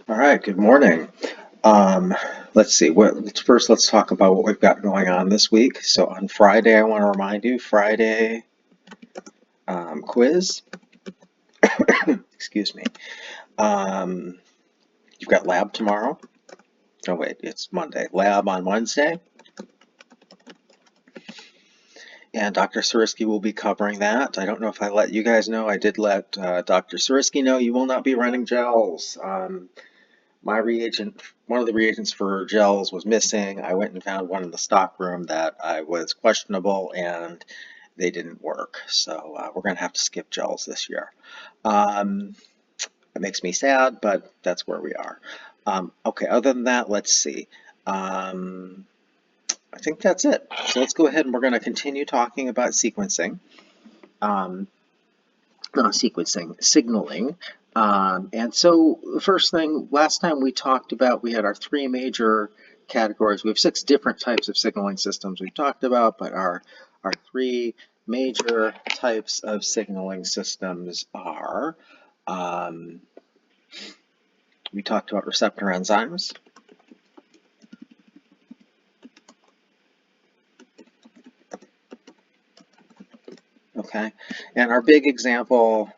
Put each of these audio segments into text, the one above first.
All right, good morning. Let's see. First, let's talk about what we've got going on this week. So on Friday, I want to remind you, Friday quiz. Excuse me. Um, you've got lab tomorrow. Oh wait, it's Monday. Lab on Wednesday, and Dr. Surisky will be covering that. I don't know if I let you guys know. I did let Dr. Surisky know you will not be running gels. My reagent, one of the reagents for gels was missing. I went and found one in the stock room that I was questionable, and they didn't work. So we're going to have to skip gels this year. It makes me sad, but that's where we are. Okay, other than that, let's see. I think that's it. So let's go ahead and we're going to continue talking about sequencing. Sequencing, signaling. And so the first thing, last time we talked about, we had our three major categories. We have 6 different types of signaling systems we talked about, but our three major types of signaling systems are, we talked about receptor enzymes. Okay, and our big example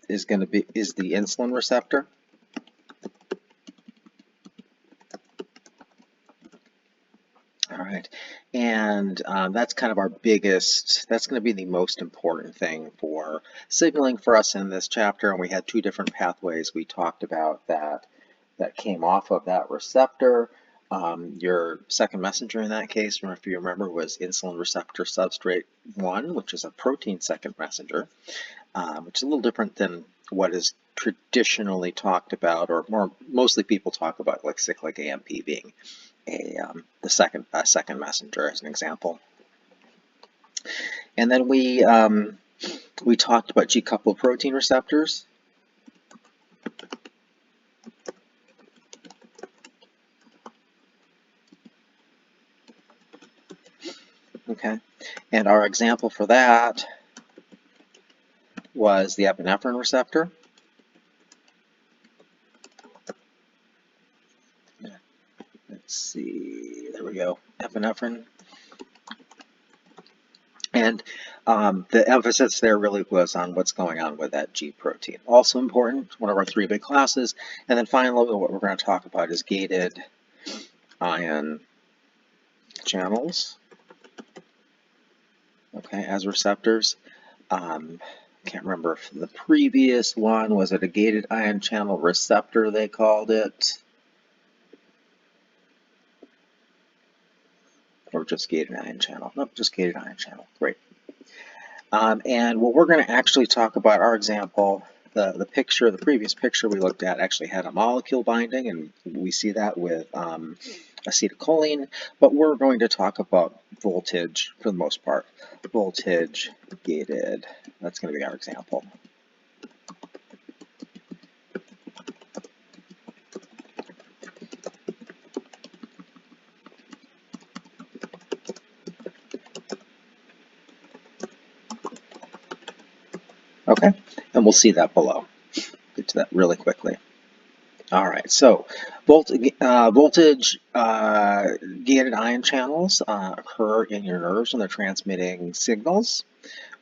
is the insulin receptor. All right, and that's kind of our biggest, that's going to be the most important thing for signaling for us in this chapter, and we had 2 different pathways we talked about that came off of that receptor. Your second messenger in that case, if you remember, was insulin receptor substrate 1, which is a protein second messenger, which is a little different than what is traditionally talked about, or mostly people talk about, like cyclic AMP being the second messenger as an example. And then we talked about G-coupled protein receptors. Okay, and our example for that was the epinephrine receptor. Let's see, there we go, epinephrine. And the emphasis there really was on what's going on with that G protein. Also important, one of our 3 big classes. And then finally, what we're going to talk about is gated ion channels, okay, as receptors. Can't remember if the previous one, was it a gated ion channel receptor they called it? Or just gated ion channel? Nope, just gated ion channel. Great. And what we're going to actually talk about, our example, the previous picture we looked at actually had a molecule binding, and we see that with acetylcholine, but we're going to talk about voltage for the most part. Voltage gated, that's going to be our example. Okay, and we'll see that below. Get to that really quickly. All right, so voltage gated ion channels occur in your nerves when they're transmitting signals.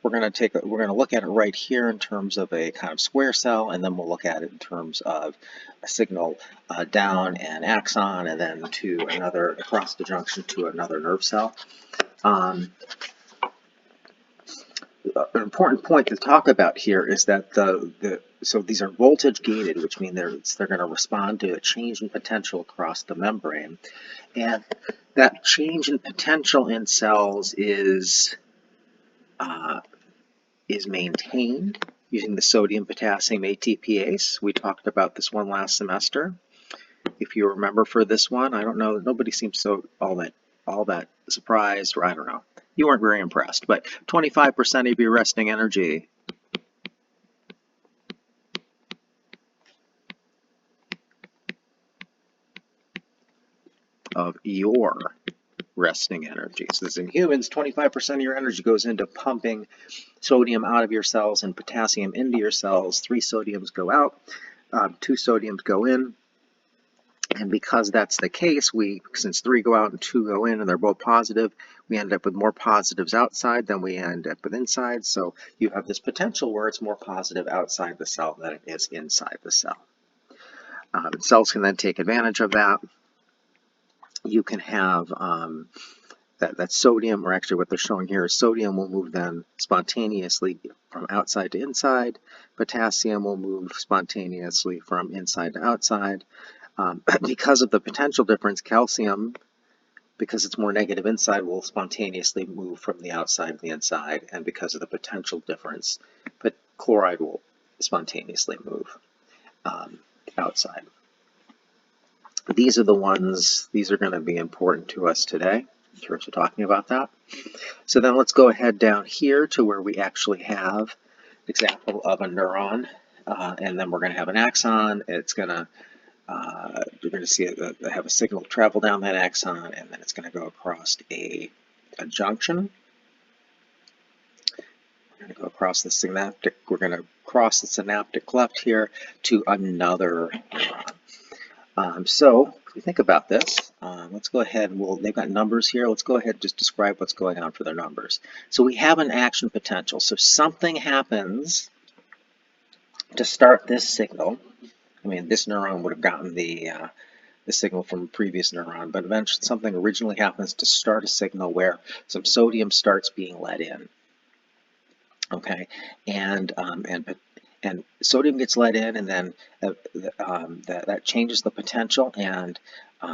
We're going to look at it right here in terms of a kind of square cell, and then we'll look at it in terms of a signal down an axon, and then to another, across the junction to another nerve cell. An important point to talk about here is that so these are voltage gated, which means they're going to respond to a change in potential across the membrane, and that change in potential in cells is maintained using the sodium-potassium ATPase. We talked about this one last semester. If you remember for this one, I don't know, nobody seems so all that surprised, or I don't know. You weren't very impressed, but 25% of your resting energy of your resting energy. So this in humans, 25% of your energy goes into pumping sodium out of your cells and potassium into your cells. 3 sodiums go out, 2 sodiums go in. And because that's the case, since 3 go out and 2 go in and they're both positive, we end up with more positives outside than we end up with inside. So you have this potential where it's more positive outside the cell than it is inside the cell. Cells can then take advantage of that. You can have that sodium, or actually what they're showing here is sodium will move then spontaneously from outside to inside. Potassium will move spontaneously from inside to outside. Because of the potential difference, calcium, because it's more negative inside, will spontaneously move from the outside to the inside, and because of the potential difference, but chloride will spontaneously move outside. These are the ones, these are going to be important to us today in terms of talking about that. So then let's go ahead down here to where we actually have an example of a neuron, and then we're going to have an axon. It's going to you're going to see it have a signal travel down that axon, and then it's going to go across a junction. We're going to go across the synaptic. We're going to cross the synaptic cleft here to another neuron. So if we think about this, let's go ahead. They've got numbers here. Let's go ahead and just describe what's going on for their numbers. So we have an action potential. So something happens to start this signal. I mean, this neuron would have gotten the signal from a previous neuron, but eventually something originally happens to start a signal where some sodium starts being let in. Okay, and sodium gets let in, and then that changes the potential, and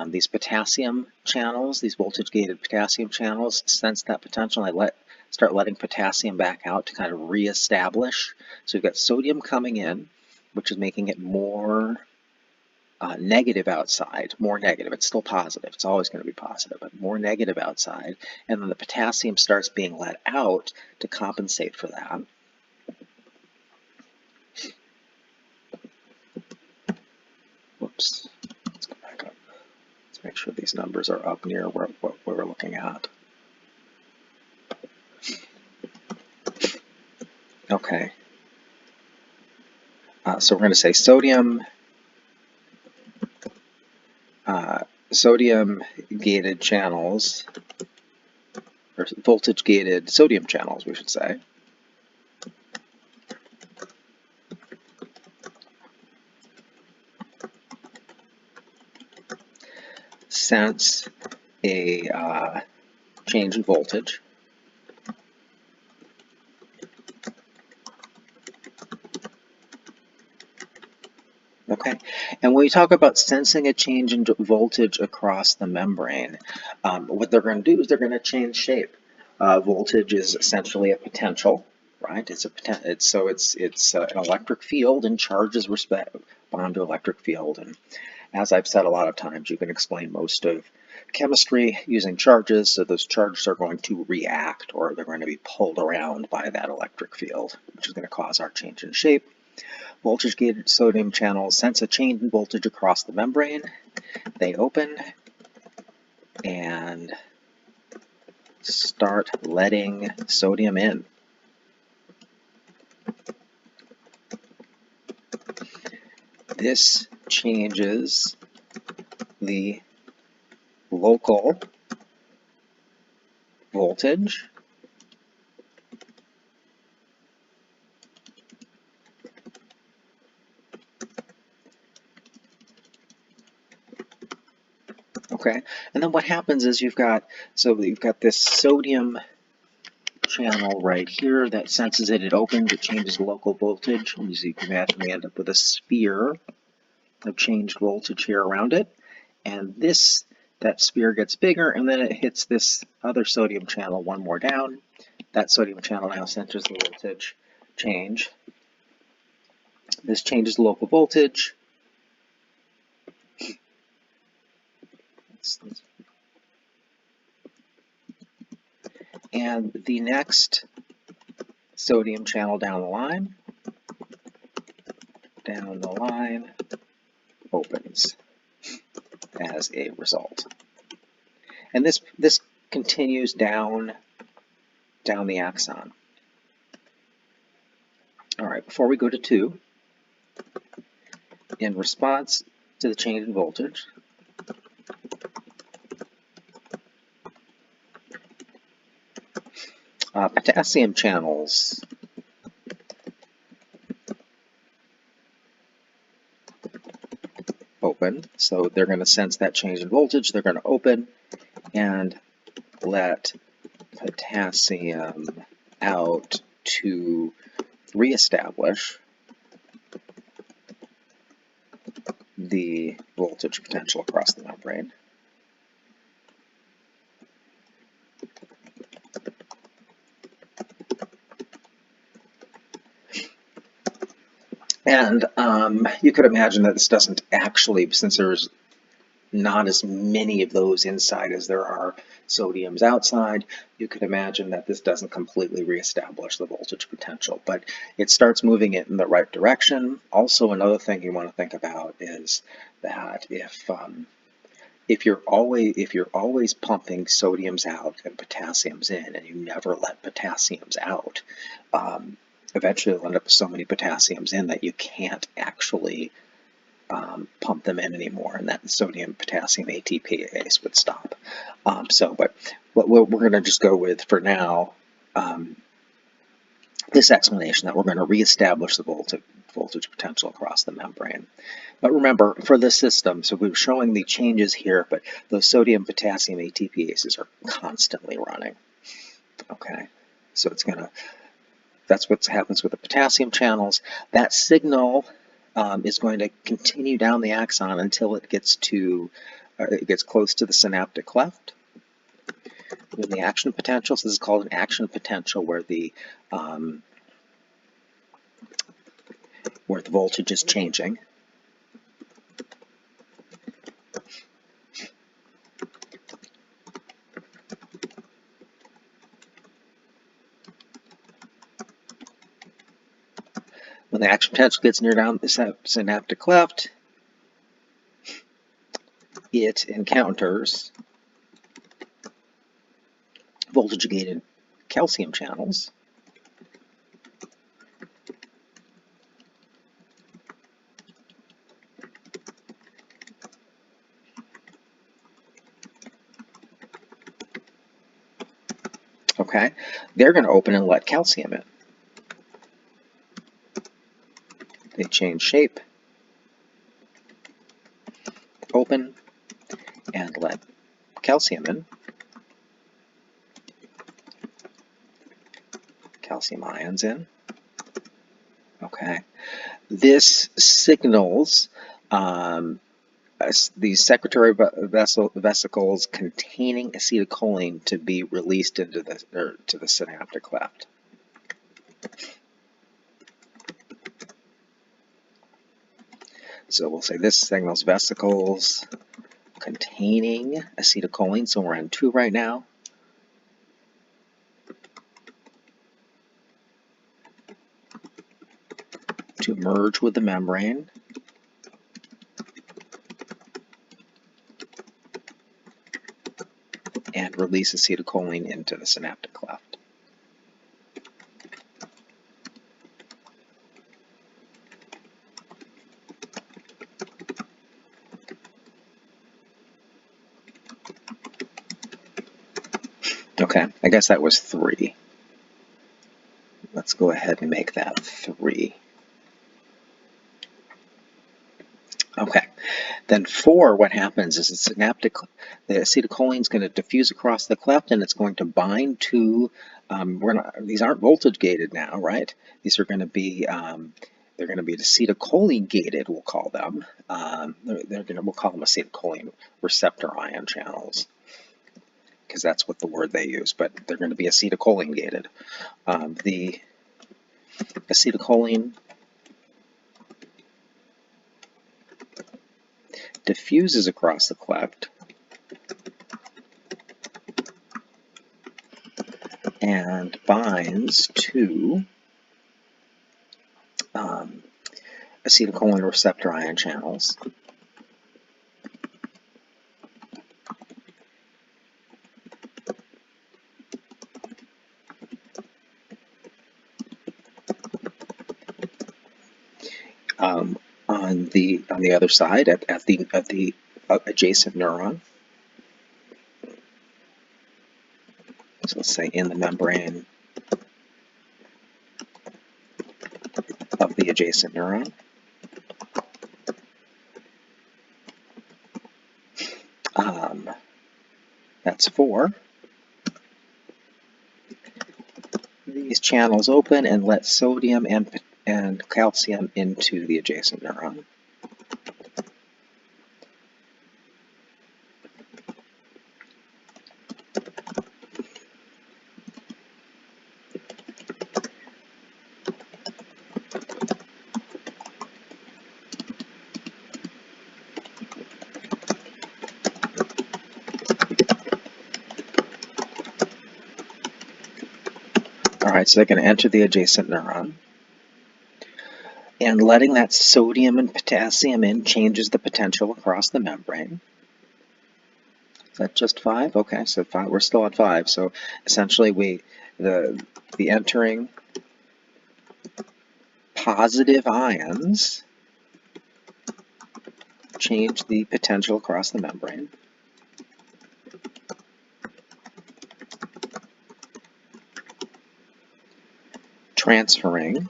these potassium channels, these voltage-gated potassium channels, sense that potential, and they start letting potassium back out to kind of reestablish. So we've got sodium coming in, which is making it more negative outside, more negative. It's still positive. It's always going to be positive, but more negative outside. And then the potassium starts being let out to compensate for that. Whoops. Let's go back up. Let's make sure these numbers are up near what we're looking at. Okay. So we're going to say sodium-gated channels, or voltage-gated sodium channels, we should say. Sense a change in voltage. Okay, and when we talk about sensing a change in voltage across the membrane, what they're going to do is they're going to change shape. Voltage is essentially a potential, right? It's an electric field, and charges respond to electric field. And as I've said a lot of times, you can explain most of chemistry using charges. So those charges are going to react, or they're going to be pulled around by that electric field, which is going to cause our change in shape. Voltage-gated sodium channels sense a change in voltage across the membrane. They open and start letting sodium in. This changes the local voltage Okay, and then what happens is you've got this sodium channel right here that senses it. It opens, it changes local voltage. And you can imagine we end up with a sphere of changed voltage here around it. And that sphere gets bigger, and then it hits this other sodium channel one more down. That sodium channel now senses the voltage change. This changes local voltage. And the next sodium channel down the line opens as a result. And this continues down the axon. All right, before we go to 2, in response to the change in voltage, potassium channels open, so they're going to sense that change in voltage, they're going to open and let potassium out to reestablish the voltage potential across the membrane. And you could imagine that this doesn't actually, since there's not as many of those inside as there are sodiums outside, you could imagine that this doesn't completely reestablish the voltage potential, but it starts moving it in the right direction. Also, another thing you want to think about is that if you're always pumping sodiums out and potassiums in, and you never let potassiums out, eventually you'll end up with so many potassiums in that you can't actually pump them in anymore, and that sodium potassium ATPase would stop. But what we're going to just go with for now, this explanation that we're going to reestablish the voltage potential across the membrane. But remember, for this system, so we're showing the changes here, but those sodium potassium ATPases are constantly running. Okay, so that's what happens with the potassium channels. That signal is going to continue down the axon until it gets close to the synaptic cleft. When the action potential, so this is called an action potential, where the voltage is changing. When the action potential gets near down the synaptic cleft, it encounters voltage-gated calcium channels. Okay, they're going to open and let calcium in. They change shape, open, and let calcium in. Calcium ions in. Okay, this signals these secretory vesicles containing acetylcholine to be released into the synaptic cleft. So we'll say this signals vesicles containing acetylcholine. So we're on 2 right now. To merge with the membrane. And release acetylcholine into the synaptic cleft. Okay, I guess that was 3. Let's go ahead and make that 3. Okay, then 4, what happens is the acetylcholine is going to diffuse across the cleft, and it's going to bind to, these aren't voltage gated now, right? These are going to be, they're going to be acetylcholine gated, we'll call them. We'll call them acetylcholine receptor ion channels, because that's what the word they use, but they're going to be acetylcholine gated. The acetylcholine diffuses across the cleft and binds to acetylcholine receptor ion channels. on the other side at the adjacent neuron. So let's say in the membrane of the adjacent neuron. That's 4. These channels open and let sodium and calcium into the adjacent neuron. Alright, so they're going to enter the adjacent neuron. And letting that sodium and potassium in changes the potential across the membrane. Is that just 5? Okay, so 5, we're still at 5. So essentially the entering positive ions change the potential across the membrane. Transferring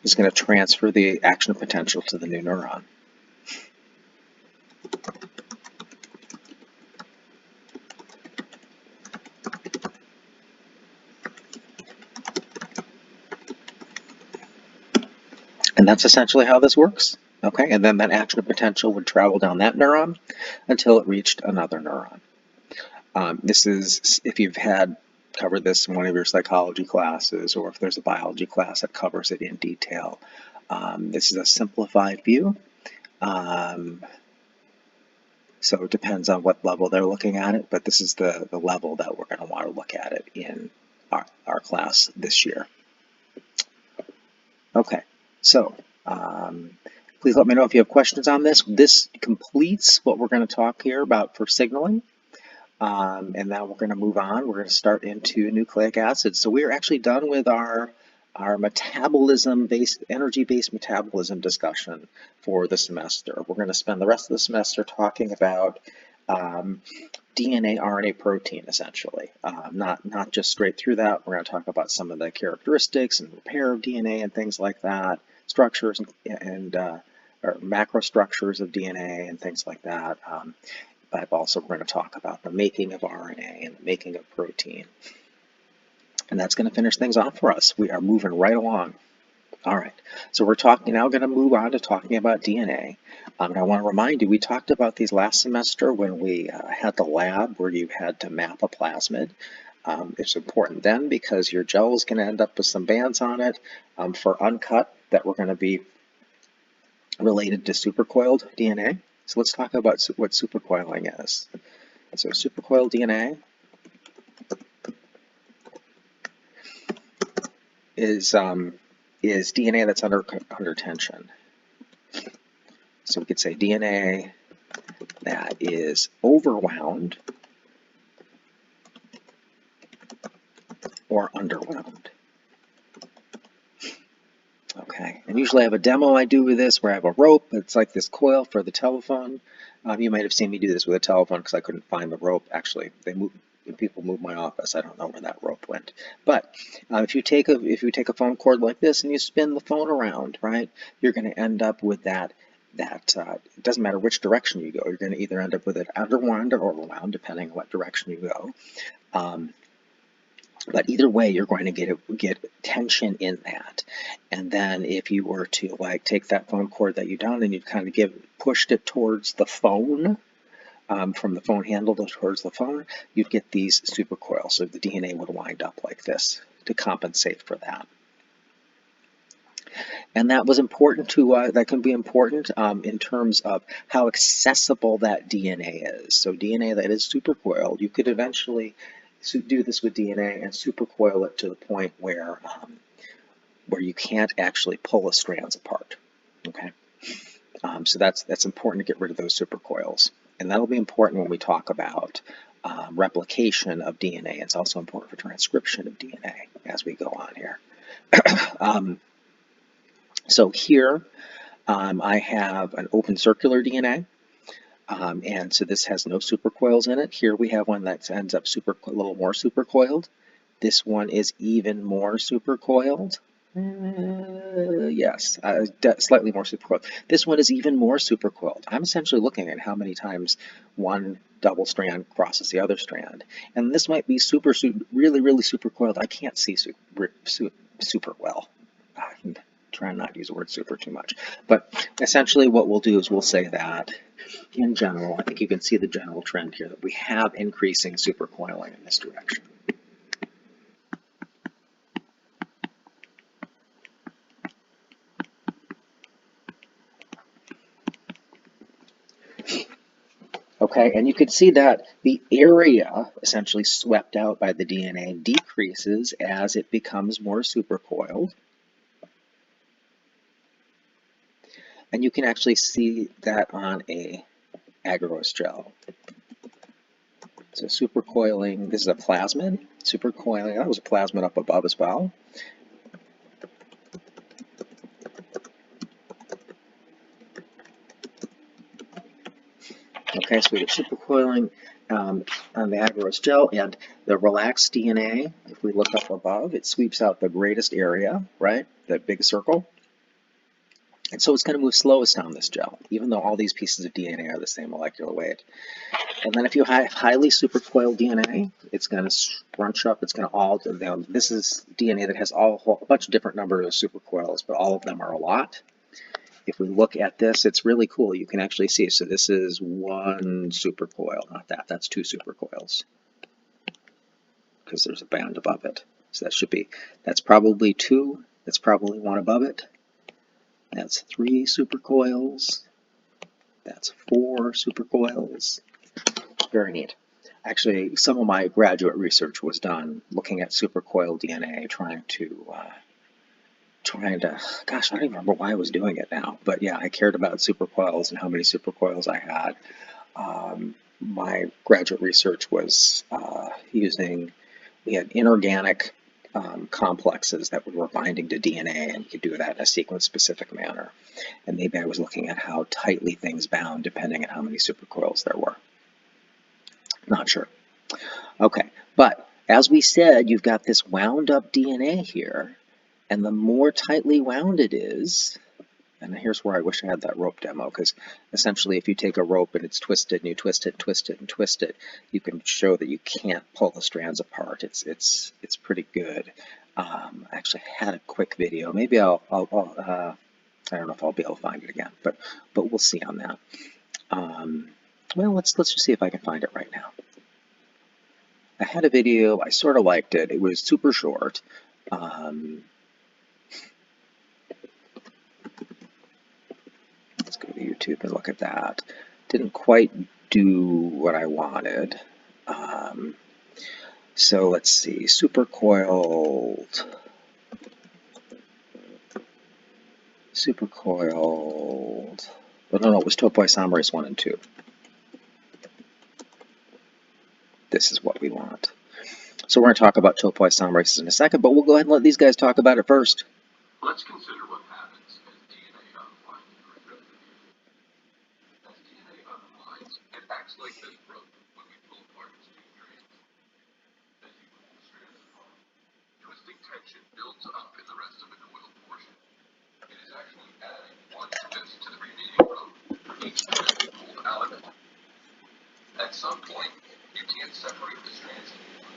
is going to transfer the action potential to the new neuron. And that's essentially how this works. Okay, and then that action potential would travel down that neuron until it reached another neuron. This is, if you've covered this in one of your psychology classes, or if there's a biology class that covers it in detail. This is a simplified view. So it depends on what level they're looking at it, but this is the level that we're going to want to look at it in our class this year. Okay, so please let me know if you have questions on this. This completes what we're going to talk here about for signaling. And now we're going to move on. We're going to start into nucleic acids. So we're actually done with our metabolism-based, energy-based metabolism discussion for the semester. We're going to spend the rest of the semester talking about DNA, RNA, protein, essentially. Not just straight through that. We're going to talk about some of the characteristics and repair of DNA and things like that, structures and or macrostructures of DNA and things like that. But also we're going to talk about the making of RNA and the making of protein. And that's going to finish things off for us. We are moving right along. All right, so we're now going to move on to talking about DNA. And I want to remind you, we talked about these last semester when we had the lab where you had to map a plasmid. It's important then because your gel is going to end up with some bands on it for uncut that were going to be related to supercoiled DNA. So let's talk about what supercoiling is. So supercoiled DNA is DNA that's under tension. So we could say DNA that is overwound or underwound. Okay, and usually I have a demo I do with this where I have a rope. It's like this coil for the telephone. You might have seen me do this with a telephone because I couldn't find the rope. Actually, people moved my office. I don't know where that rope went. But if you take a phone cord like this and you spin the phone around, right, you're going to end up with that. It doesn't matter which direction you go. You're going to either end up with it underwound or overwound, depending on what direction you go. But either way, you're going to get tension in that. And then if you were to take that phone cord that you done and you kind of pushed it towards the phone, from the phone handle towards the phone, you'd get these supercoils. So the DNA would wind up like this to compensate for that. And that was important that can be important in terms of how accessible that DNA is. So DNA that is supercoiled, you could eventually do this with DNA and supercoil it to the point where you can't actually pull the strands apart. Okay, so that's important to get rid of those supercoils, and that'll be important when we talk about replication of DNA. It's also important for transcription of DNA as we go on here. So here I have an open circular DNA. And so this has no supercoils in it. Here we have one that ends up a little more supercoiled. This one is even more supercoiled. Yes, slightly more supercoiled. This one is even more supercoiled. I'm essentially looking at how many times one double strand crosses the other strand. And this might be really, really supercoiled. I can't see super well. I'm trying not to use the word super too much. But essentially what we'll do is we'll say that in general, I think you can see the general trend here that we have increasing supercoiling in this direction. Okay, and you can see that the area essentially swept out by the DNA decreases as it becomes more supercoiled. And you can actually see that on a agarose gel. So supercoiling, this is a plasmid, supercoiling, that was a plasmid up above as well. Okay, so we get supercoiling on the agarose gel, and the relaxed DNA, if we look up above, it sweeps out the greatest area, right, that big circle. And so it's going to move slowest down this gel, even though all these pieces of DNA are the same molecular weight. And then if you have highly supercoiled DNA, it's going to scrunch up, it's going to all, this is DNA that has a bunch of different numbers of supercoils, but all of them are a lot. If we look at this, it's really cool. You can actually see, so this is one supercoil, not that, that's two supercoils, because there's a band above it. So that's probably two, that's probably one above it. That's three supercoils. That's four supercoils. Very neat. Actually, some of my graduate research was done looking at supercoiled DNA, trying to, gosh, I don't even remember why I was doing it now, but yeah, I cared about supercoils and how many supercoils I had. My graduate research was we had inorganic complexes that were binding to DNA, and you could do that in a sequence-specific manner. And maybe I was looking at how tightly things bound depending on how many supercoils there were. Not sure. Okay, but as we said, you've got this wound up DNA here, and the more tightly wound it is, and here's where I wish I had that rope demo, because essentially if you take a rope and it's twisted and you twist it, twist it, and twist it, you can show that you can't pull the strands apart. It's pretty good. I actually had a quick video. Maybe I don't know if I'll be able to find it again, but we'll see on that. Well, let's just see if I can find it right now. I had a video. I sort of liked it. It was super short. Let's go to YouTube and look at that. Didn't quite do what I wanted. So let's see, supercoiled. But no, it was topoisomerase 1 and 2. This is what we want. So we're going to talk about topoisomerases in a second, but we'll go ahead and let these guys talk about it first. Let's consider what happens as DNA unwinds. As DNA unwinds, it acts like this rope when we pull apart its two strands. As you pull the strands apart, twisting tension builds up in the rest of the coiled portion. It is actually adding one twist to the remaining rope for each twist pulled out of it. At some point, you can't separate the strands anymore.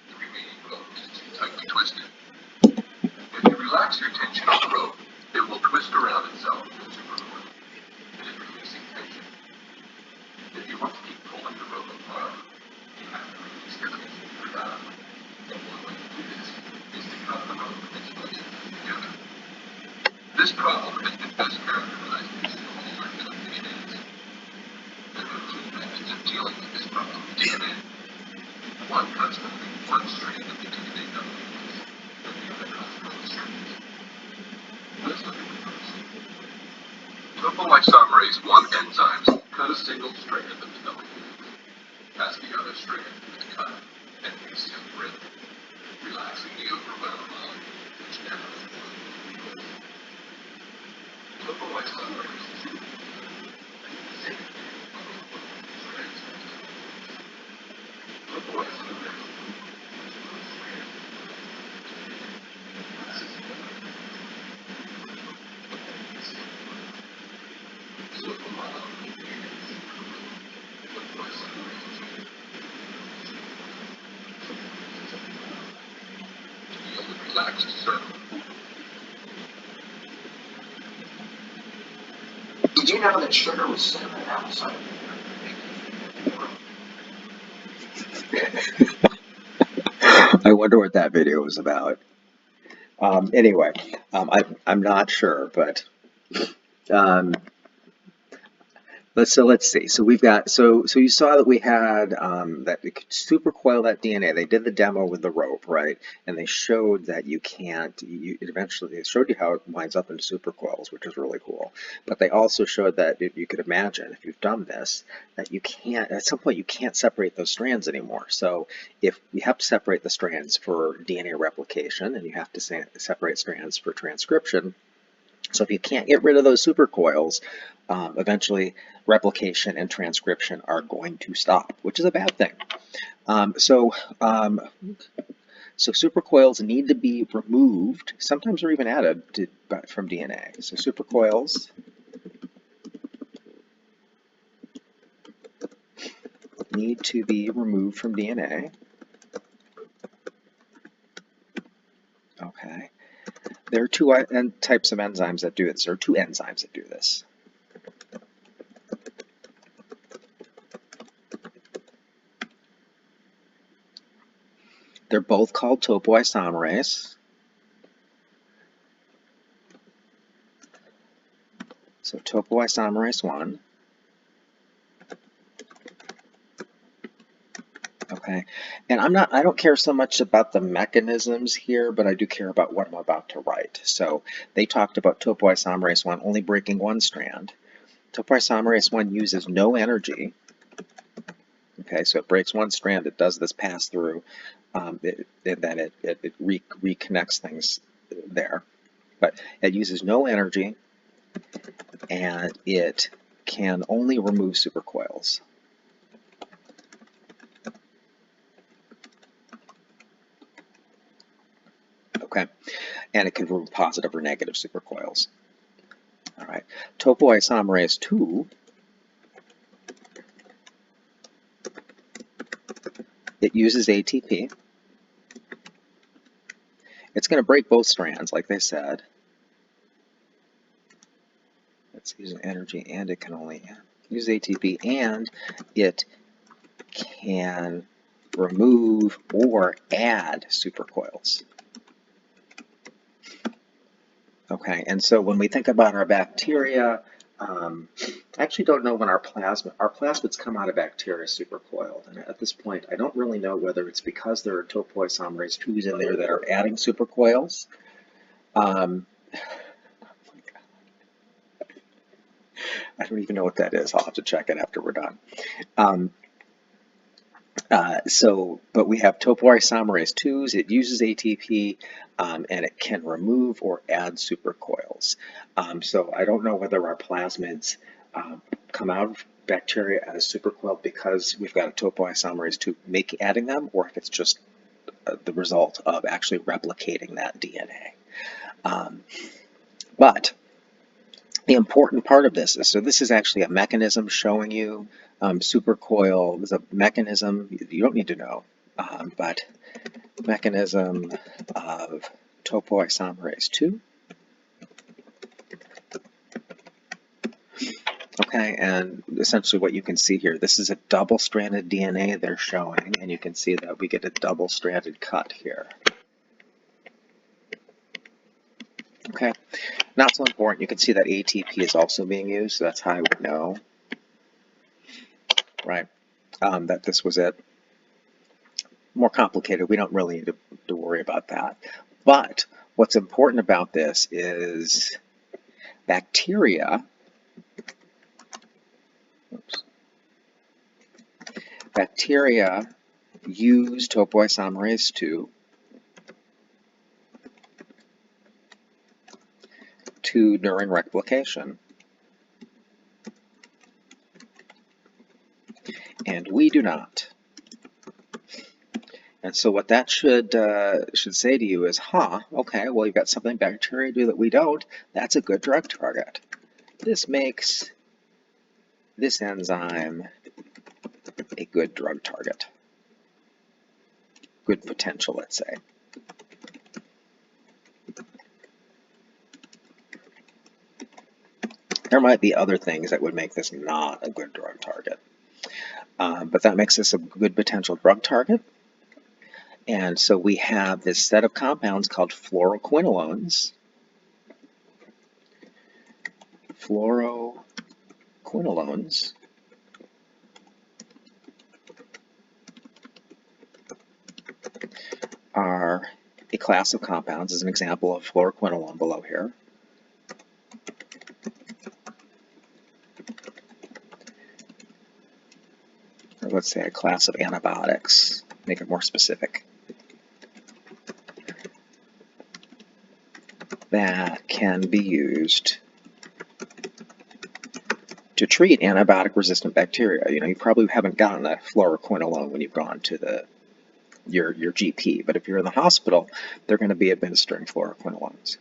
The remaining rope is too tightly twisted. If you relax your tension on the rope, it will twist around itself in supercoil. It is releasing tension. If you want to keep pulling the rope apart, you have to release the tension throughout. And one way to do this is to cut the rope and splice it together. This problem has been best characterized in single molecular DNAs. There are two methods of dealing with this problem in DNA. One cuts only one strand of the DNA nucleus, and the other cuts both strands. Let's look at the first. Topoisomerase 1 enzymes cut a single strand of the nucleus. As the other strand is cut and reseparate, relaxing the overwound molecule, which now is one. So, did you know that sugar was cinnamon outside of I wonder what that video was about. Anyway, I'm not sure, but um, let's see. So we've got so you saw that we had that it could supercoil that DNA. They did the demo with the rope, right? And they showed that you can't. Eventually they showed you how it winds up into supercoils, which is really cool. But they also showed that if you could imagine if you've done this, that you can't at some point you can't separate those strands anymore. So if you have to separate the strands for DNA replication and you have to separate strands for transcription. So if you can't get rid of those supercoils, eventually replication and transcription are going to stop, which is a bad thing. So supercoils need to be removed. Sometimes they're even added from DNA. So supercoils need to be removed from DNA. Okay. There are two types of enzymes that do this. There are two enzymes that do this. They're both called topoisomerase. So topoisomerase 1. Okay, and I don't care so much about the mechanisms here, but I do care about what I'm about to write. So they talked about topoisomerase 1 only breaking one strand. Topoisomerase 1 uses no energy. Okay, so it breaks one strand, it does this pass through, then it reconnects things there. But it uses no energy, and it can only remove supercoils. Okay, and it can remove positive or negative supercoils. All right, topoisomerase 2, it uses ATP. It's going to break both strands, like they said. It's using energy, and it can only use ATP, and it can remove or add supercoils. Okay, and so when we think about our bacteria, I actually don't know when our plasmids come out of bacteria supercoiled. And at this point, I don't really know whether it's because there are topoisomerase 2s in there that are adding supercoils. I don't even know what that is. I'll have to check it after we're done. But we have topoisomerase 2s, it uses ATP, and it can remove or add supercoils. So I don't know whether our plasmids come out of bacteria as supercoiled because we've got a topoisomerase 2 adding them, or if it's just the result of actually replicating that DNA. But the important part of this is, so this is actually a mechanism showing you supercoil is a mechanism you don't need to know, but mechanism of topoisomerase 2. Okay, and essentially what you can see here, this is a double-stranded DNA they're showing, and you can see that we get a double-stranded cut here. Okay, not so important. You can see that ATP is also being used, so that's how I would know, right, that this was it. More complicated. We don't really need to worry about that. But what's important about this is bacteria. Bacteria use topoisomerase 2 during replication, and we do not. And so what that should say to you is, okay, well, you've got something bacteria do that we don't. That's a good drug target. This makes this enzyme a good drug target. Good potential, let's say. There might be other things that would make this not a good drug target, but that makes this a good potential drug target. And so we have this set of compounds called fluoroquinolones. Fluoroquinolones are a class of compounds, as an example of fluoroquinolone below here. Or let's say a class of antibiotics, make it more specific, that can be used to treat antibiotic-resistant bacteria. You probably haven't gotten a fluoroquinolone when you've gone to your GP, but if you're in the hospital, they're going to be administering fluoroquinolones.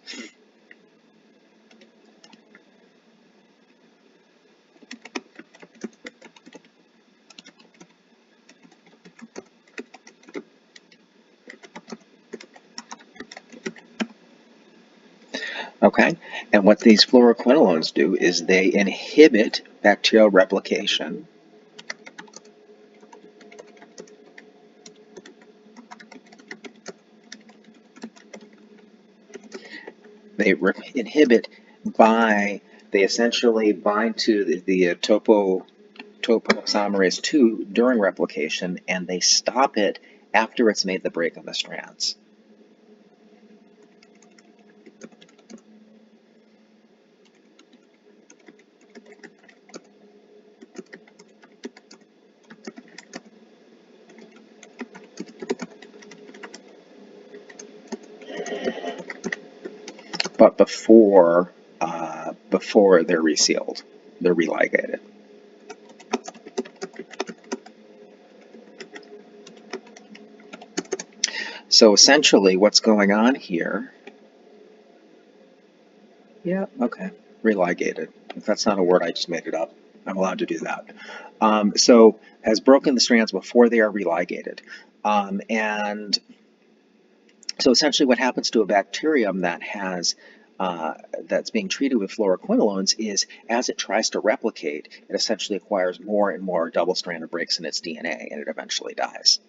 Okay, and what these fluoroquinolones do is they inhibit bacterial replication. They inhibit they essentially bind to the topoisomerase 2 during replication, and they stop it after it's made the break on the strands. But before they're resealed, they're religated. So essentially what's going on here, yeah, okay, religated. If that's not a word, I just made it up. I'm allowed to do that. So has broken the strands before they are religated. And so essentially what happens to a bacterium that that's being treated with fluoroquinolones is, as it tries to replicate, it essentially acquires more and more double-stranded breaks in its DNA, and it eventually dies.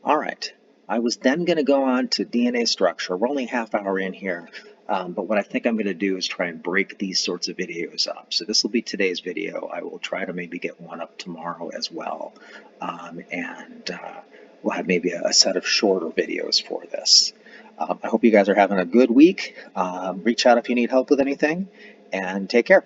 All right, I was then going to go on to DNA structure. We're only a half hour in here, but what I think I'm going to do is try and break these sorts of videos up. So this will be today's video. I will try to maybe get one up tomorrow as well, and we'll have maybe a set of shorter videos for this. I hope you guys are having a good week. Reach out if you need help with anything, and take care.